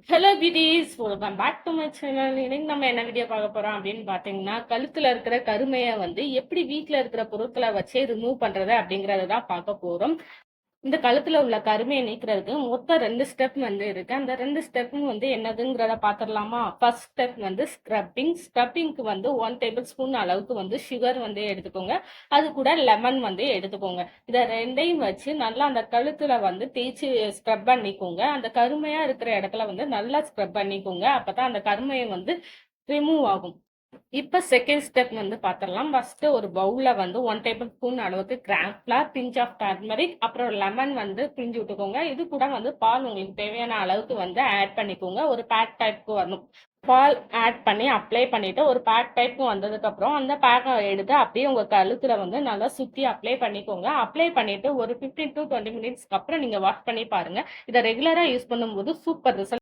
Hello beauties, welcome back to my channel. இன்னைக்கு நம்ம என்ன வீடியோ பார்க்க போறோம் அப்படின்னு பார்த்தீங்கன்னா, கழுத்துல இருக்கிற கருமையை வந்து எப்படி வீட்டில் இருக்கிற பொருட்களை வச்சே ரிமூவ் பண்றது அப்படிங்கறத தான் பார்க்க போறோம். இந்த கழுத்துல உள்ள கருமையை நீக்கிறதுக்கு மொத்தம் 2 ஸ்டெப் வந்து இருக்கு. அந்த 2 ஸ்டெப்பும் வந்து என்னதுங்கிறத பார்த்துடலாமா? ஃபர்ஸ்ட் ஸ்டெப் வந்து ஸ்க்ரப்பிங். ஸ்க்ரப்பிங்க்கு வந்து 1 டேபிள் ஸ்பூன் அளவுக்கு வந்து சுகர் வந்து எடுத்துக்கோங்க. அது கூட லெமன் வந்து எடுத்துக்கோங்க. இதை ரெண்டையும் வச்சு நல்லா அந்த கழுத்துல வந்து தேய்ச்சி ஸ்க்ரப் பண்ணிக்கோங்க. அந்த கருமையா இருக்கிற இடத்துல வந்து நல்லா ஸ்க்ரப் பண்ணிக்கோங்க. அப்பதான் அந்த கருமையை வந்து ரிமூவ் ஆகும். இப்ப செகண்ட் ஸ்டெப் வந்து பார்த்துடலாம். ஃபர்ஸ்ட் ஒரு பவுல்ல வந்து 1 டேபிள் ஸ்பூன் அளவுக்கு gram flour, pinch of turmeric, அப்புறம் லெமன் வந்து பிழிஞ்சு விட்டுக்கோங்க. இது கூட வந்து பால் உங்களுக்கு தேவையான அளவுக்கு வந்து ஆட் பண்ணிக்கோங்க. ஒரு பேக் டைப்க்கு வரணும். பால் ஆட் பண்ணி அப்ளை பண்ணிட்டு ஒரு பேக் டைப்க்கு வந்ததுக்கு அப்புறம் அந்த பேக்கை எடுத்து அப்படியே உங்க கழுத்துல வந்து நல்லா சுத்தி அப்ளை பண்ணிக்கோங்க. அப்ளை பண்ணிட்டு ஒரு 15 to 20 மினிட்ஸ்க்கு அப்புறம் நீங்க வாஷ் பண்ணி பாருங்க. இதை ரெகுலரா யூஸ் பண்ணும்போது சூப்பர் ரிசல்ட்